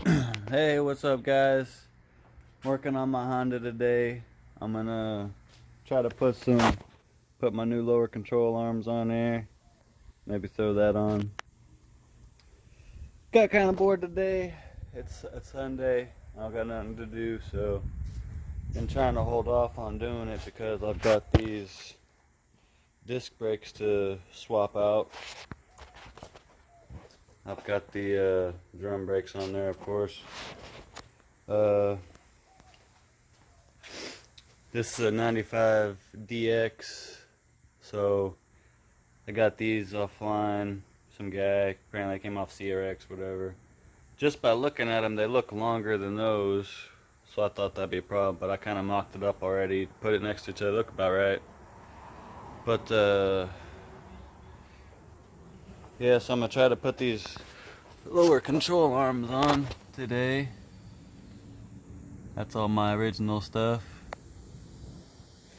Hey, what's up, guys? Working on my Honda today. I'm gonna try to put my new lower control arms on there. Maybe throw that on. Got kind of bored today. It's Sunday. I got nothing to do, so been trying to hold off on doing it because I've got these disc brakes to swap out. I've got the drum brakes on there, of course. Uh, This is a 95 DX, so I got these offline. Some guy apparently came off CRX, whatever. Just by looking at them, they look longer than those, so I thought that'd be a problem. But I kind of mocked it up already, put it next to each other, look about right. But yeah, so I'm gonna try to put these lower control arms on today. That's all my original stuff.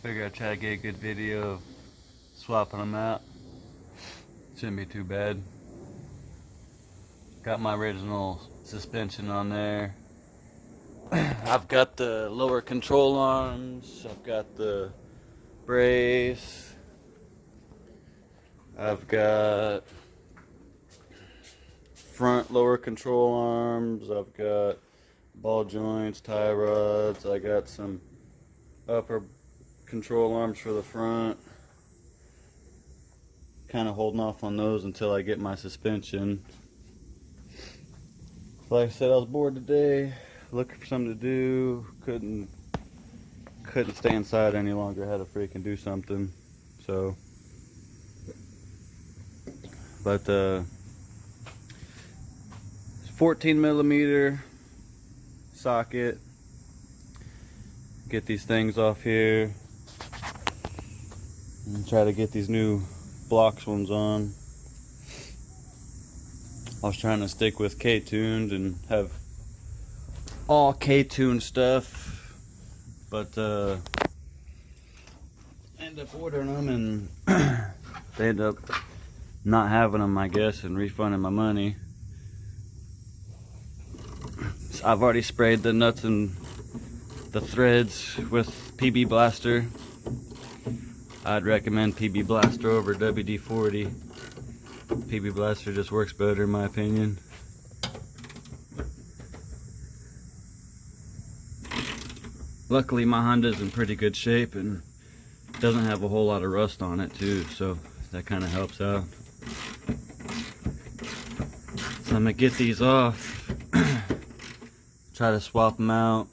Figure I'd try to get a good video of swapping them out. Shouldn't be too bad. Got my original suspension on there. I've got the lower control arms. I've got the brace. I've got front lower control arms. I've got ball joints, tie rods. I got some upper control arms for the front. Kind of holding off on those until I get my suspension. Like I said, I was bored today, looking for something to do. Couldn't stay inside any longer. Had to freaking do something. So, but 14 millimeter socket. Get these things off here and try to get these new blocks ones on. I was trying to stick with K-tuned and have all K-tuned stuff, but end up ordering them and they end up not having them, I guess, and refunding my money. So I've already sprayed the nuts and the threads with PB Blaster. I'd recommend PB Blaster over WD-40. PB Blaster just works better in my opinion. Luckily my Honda's in pretty good shape and doesn't have a whole lot of rust on it too, so that kind of helps out. So I'm gonna get these off, try to swap them out,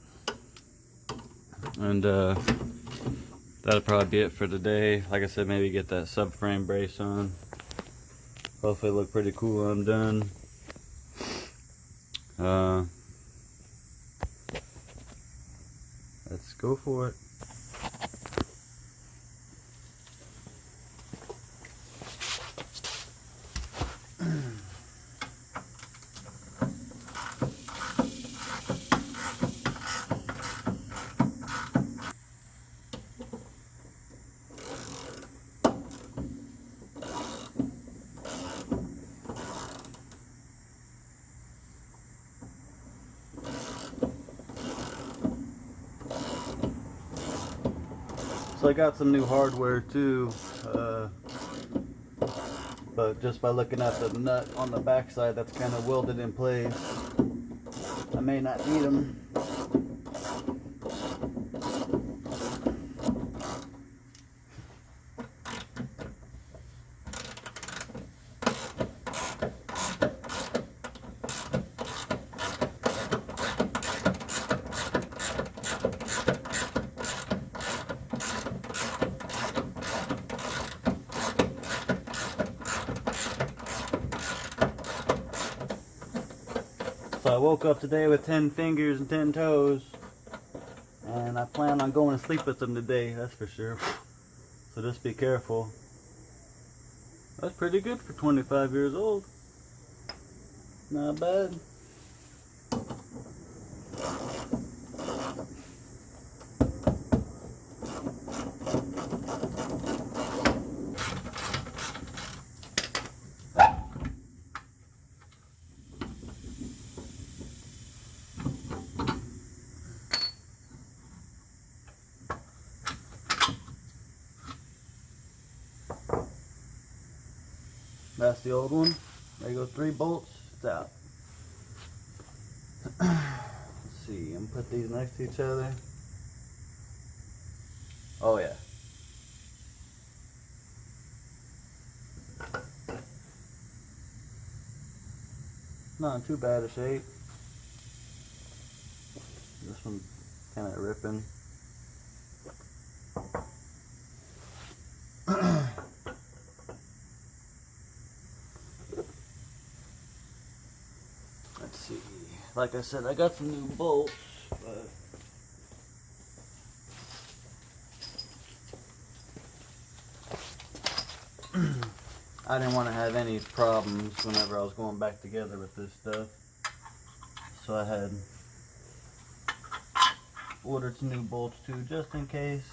and that'll probably be it for today. Like I said, maybe get that subframe brace on. Hopefully it'll look pretty cool when I'm done. Let's go for it. So I got some new hardware too, but just by looking at the nut on the backside, that's kind of welded in place. I may not need them. So I woke up today with 10 fingers and 10 toes, and I plan on going to sleep with them today, that's for sure. So just be careful. That's pretty good for 25 years old. Not bad. That's the old one. There go 3 bolts. It's out. Let's see. I'm gonna put these next to each other. Oh yeah. Not in too bad a shape. This one's kind of ripping. Let's see. Like I said, I got some new bolts, but I didn't want to have any problems whenever I was going back together with this stuff. So I had ordered some new bolts too, just in case.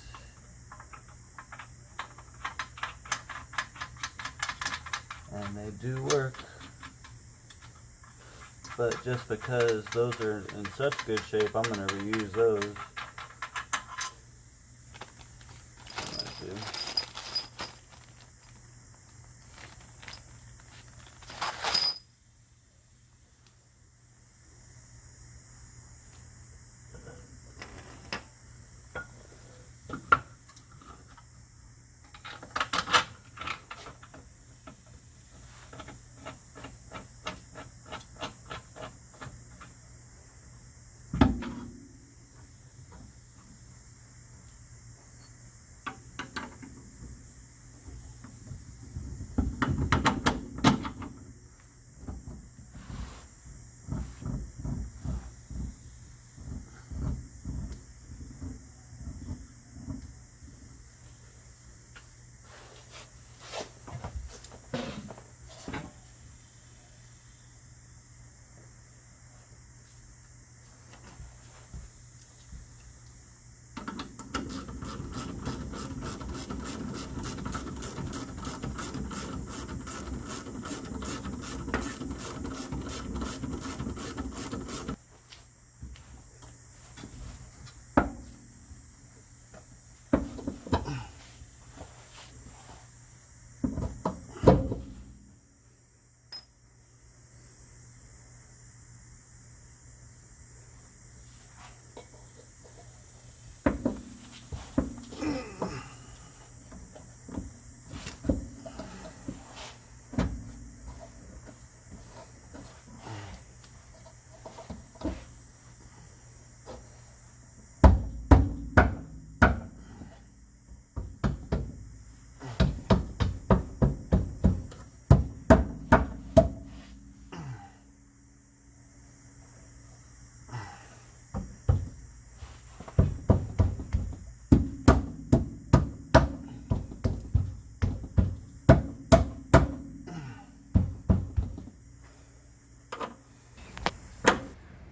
And they do work. But just because those are in such good shape, I'm going to reuse those.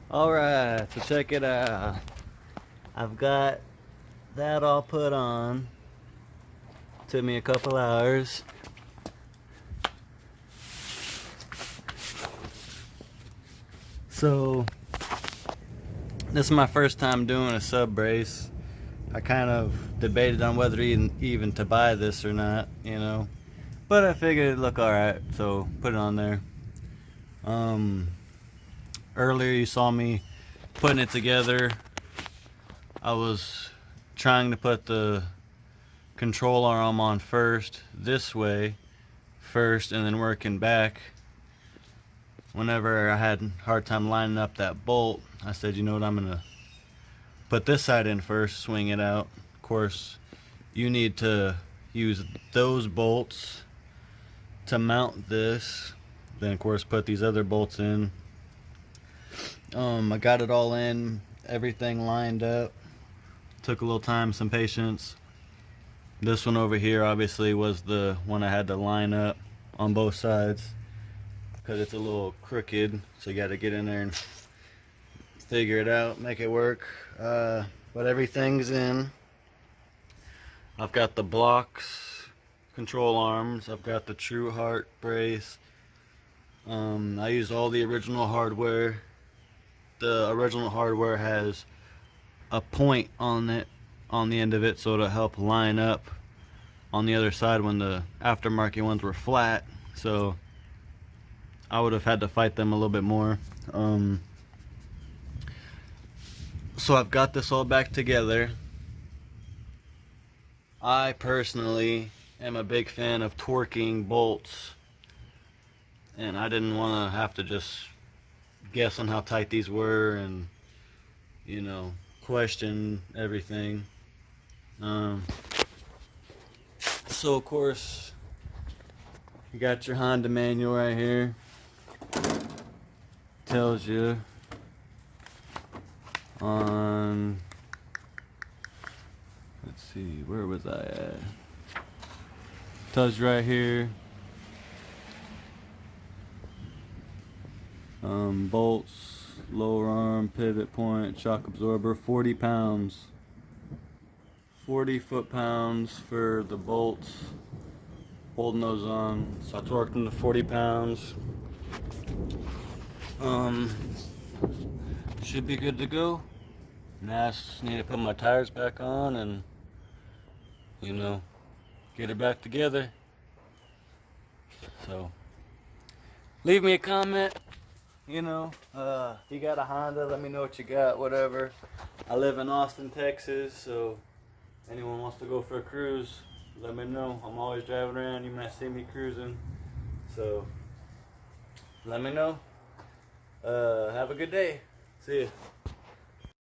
Alright, so check it out. I've got that all put on. Took me a couple hours. So, this is my first time doing a sub brace. I kind of debated on whether even to buy this or not, you know. But I figured it'd look alright, so put it on there. Earlier you saw me putting it together. I was trying to put the control arm on first, this way first, and then working back. Whenever I had a hard time lining up that bolt, I said, you know what, I'm gonna put this side in first, swing it out. Of course, you need to use those bolts to mount this. Then of course put these other bolts in. I got it all in, everything lined up. Took a little time, some patience. This one over here obviously was the one I had to line up on both sides because it's a little crooked, so you got to get in there and figure it out, make it work. But everything's in. I've got the blocks, control arms, I've got the True Heart brace. I used all the original hardware. The original hardware has a point on it, on the end of it, so it'll help line up on the other side when the aftermarket ones were flat. So I would have had to fight them a little bit more. So I've got this all back together. I personally am a big fan of torquing bolts, and I didn't want to have to just guess on how tight these were and, you know, question everything. So of course, you got your Honda manual right here. Tells you on, let's see, where was I at? Tells you right here, bolts, lower arm, pivot point, shock absorber, 40 pounds. 40 foot-pounds for the bolts, holding those on. So I torqued them to 40 pounds. Should be good to go. Now I just need to put my tires back on and, you know, get it back together. So leave me a comment. You know, if you got a Honda, let me know what you got, whatever. I live in Austin, Texas, so anyone wants to go for a cruise, let me know. I'm always driving around. You might see me cruising. So let me know. Have a good day. See ya.